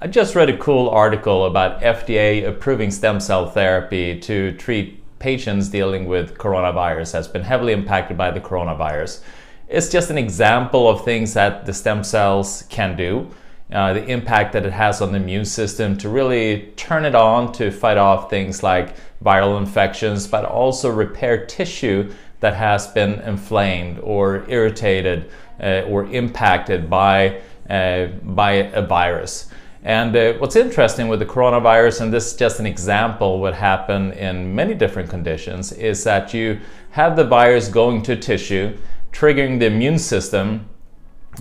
I just read a cool article about FDA approving stem cell therapy to treat patients dealing with coronavirus, has been heavily impacted by the coronavirus. It's just an example of things that the stem cells can do, the impact that it has on the immune system to really turn it on to fight off things like viral infections, but also repair tissue that has been inflamed or irritated or impacted by a virus. And what's interesting with the coronavirus, and this is just an example what happened in many different conditions, is that you have the virus going to tissue, triggering the immune system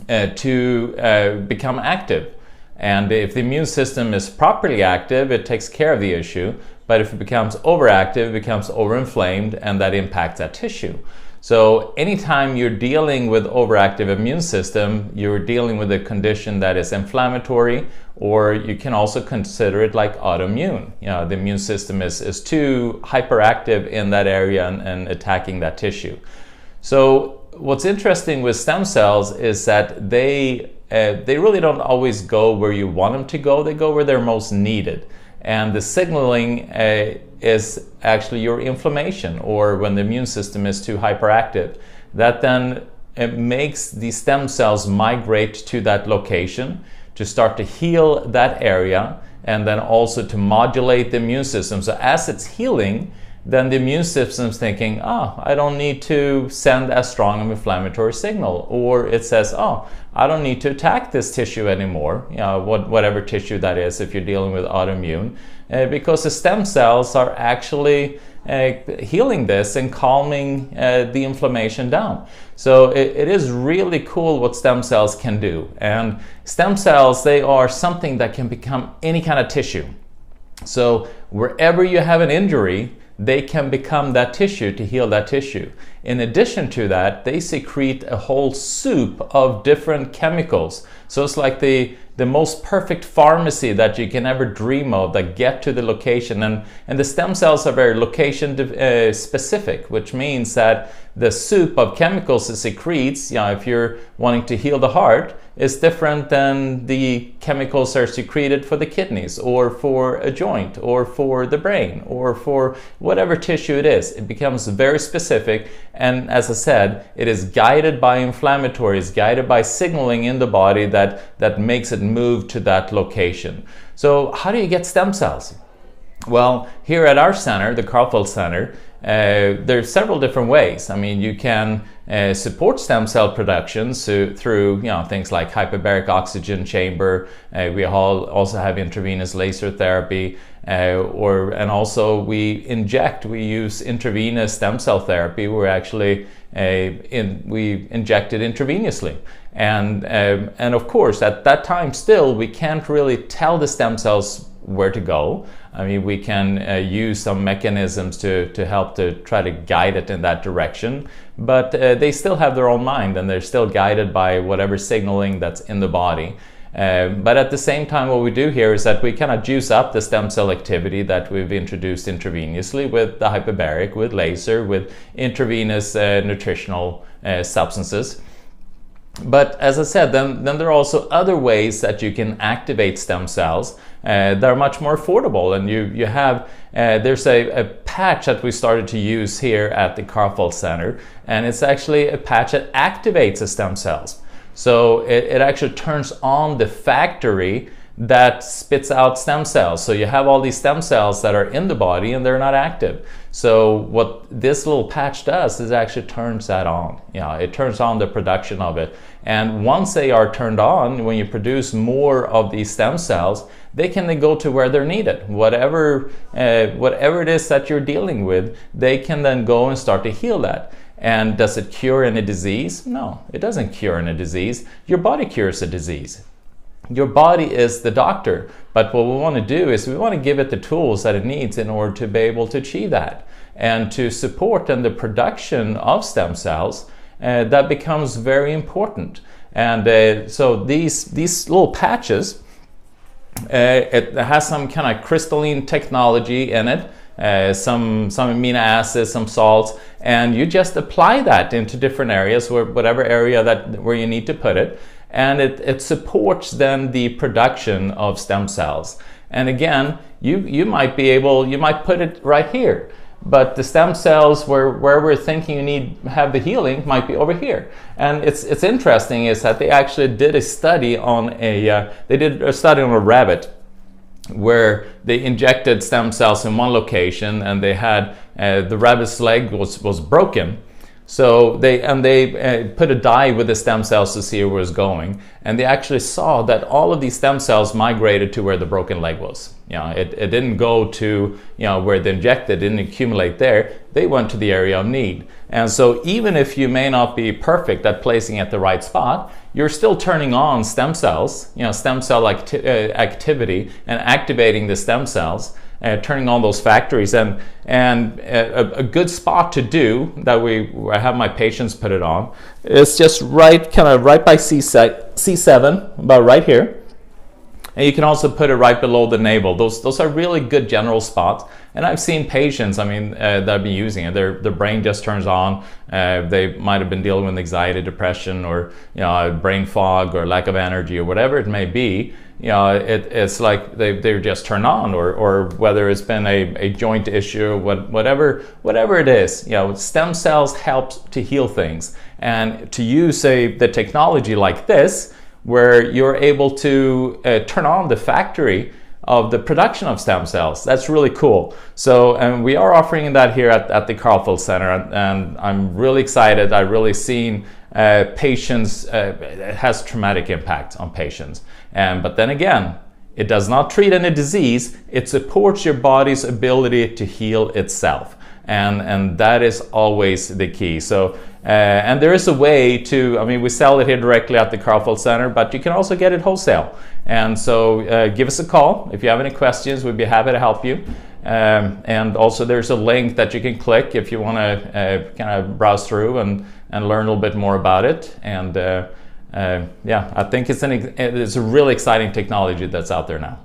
to become active. And if the immune system is properly active, it takes care of the issue. But if it becomes overactive, it becomes overinflamed, and that impacts that tissue. So anytime you're dealing with overactive immune system, you're dealing with a condition that is inflammatory, or you can also consider it like autoimmune. You know, the immune system is too hyperactive in that area and attacking that tissue. So what's interesting with stem cells is that they really don't always go where you want them to go. They go where they're most needed. And the signaling is actually your inflammation, or when the immune system is too hyperactive. That then it makes the stem cells migrate to that location to start to heal that area, and then also to modulate the immune system. So as it's healing, then the immune system's thinking, I don't need to send as strong an inflammatory signal. Or it says, I don't need to attack this tissue anymore, you know, whatever tissue that is if you're dealing with autoimmune, because the stem cells are actually healing this and calming the inflammation down. So it is really cool what stem cells can do. And stem cells, they are something that can become any kind of tissue. So wherever you have an injury, they can become that tissue to heal that tissue. In addition to that, they secrete a whole soup of different chemicals. So it's like the most perfect pharmacy that you can ever dream of that get to the location. And the stem cells are very location specific, which means that the soup of chemicals it secretes, you know, if you're wanting to heal the heart, is different than the chemicals that are secreted for the kidneys, or for a joint, or for the brain, or for whatever tissue it is. It becomes very specific, and as I said, it is guided by inflammatories, guided by signaling in the body that makes it move to that location. So how do you get stem cells? Well, here at our center, the Karlfeldt Center, there's several different ways. I mean, you can support stem cell production through things like hyperbaric oxygen chamber. We also have intravenous laser therapy, and also we use intravenous stem cell therapy. We're actually we inject it intravenously, and of course at that time still we can't really tell the stem cells where to go. I mean, we can use some mechanisms to help to try to guide it in that direction, but they still have their own mind, and they're still guided by whatever signaling that's in the body. But at the same time, what we do here is that we kind of juice up the stem cell activity that we've introduced intravenously with the hyperbaric, with laser, with intravenous nutritional substances. But as I said, then there are also other ways that you can activate stem cells that are much more affordable. And you have, there's a patch that we started to use here at the Karlfeldt Center, and it's actually a patch that activates the stem cells. So it actually turns on the factory that spits out stem cells. So you have all these stem cells that are in the body and they're not active. So what this little patch does is actually turns that on. It turns on the production of it. And once they are turned on, when you produce more of these stem cells, they can then go to where they're needed. Whatever it is that you're dealing with, they can then go and start to heal that. And does it cure any disease? No, it doesn't cure any disease. Your body cures a disease. Your body is the doctor, but what we want to do is we want to give it the tools that it needs in order to be able to achieve that, and to support in the production of stem cells. That becomes very important. And so these little patches, it has some kind of crystalline technology in it, some amino acids, some salts, and you just apply that into different areas, whatever area where you need to put it. and it supports then the production of stem cells. And again, you might put it right here, but the stem cells where we're thinking you have the healing might be over here. And it's interesting is that they actually did a study on a rabbit, where they injected stem cells in one location, and they had the rabbit's leg was broken. So they put a dye with the stem cells to see where it was going, and they actually saw that all of these stem cells migrated to where the broken leg was. It didn't go to where they injected, didn't accumulate there. They went to the area of need. And so even if you may not be perfect at placing at the right spot, you're still turning on stem cells, stem cell activity, and activating the stem cells. Turning on those factories, and a good spot to do that I have my patients put it on is just right by C7, about right here. And you can also put it right below the navel. Those are really good general spots. And I've seen patients, that have been using it. Their brain just turns on. They might have been dealing with anxiety, depression, or brain fog, or lack of energy, or whatever it may be. It's like they're just turned on, or whether it's been a joint issue, whatever it is. Stem cells help to heal things, and to use the technology like this, where you're able to turn on the factory of the production of stem cells. That's really cool. So, and we are offering that here at the Karlfeldt Center, and I'm really excited. I've really seen patients, it has traumatic impact on patients. But then again, it does not treat any disease. It supports your body's ability to heal itself. And that is always the key. So, and there is a way to, we sell it here directly at the Karlfeldt Center, but you can also get it wholesale. And so give us a call. If you have any questions, we'd be happy to help you. And also there's a link that you can click if you want to kind of browse through and learn a little bit more about it. And I think it's a really exciting technology that's out there now.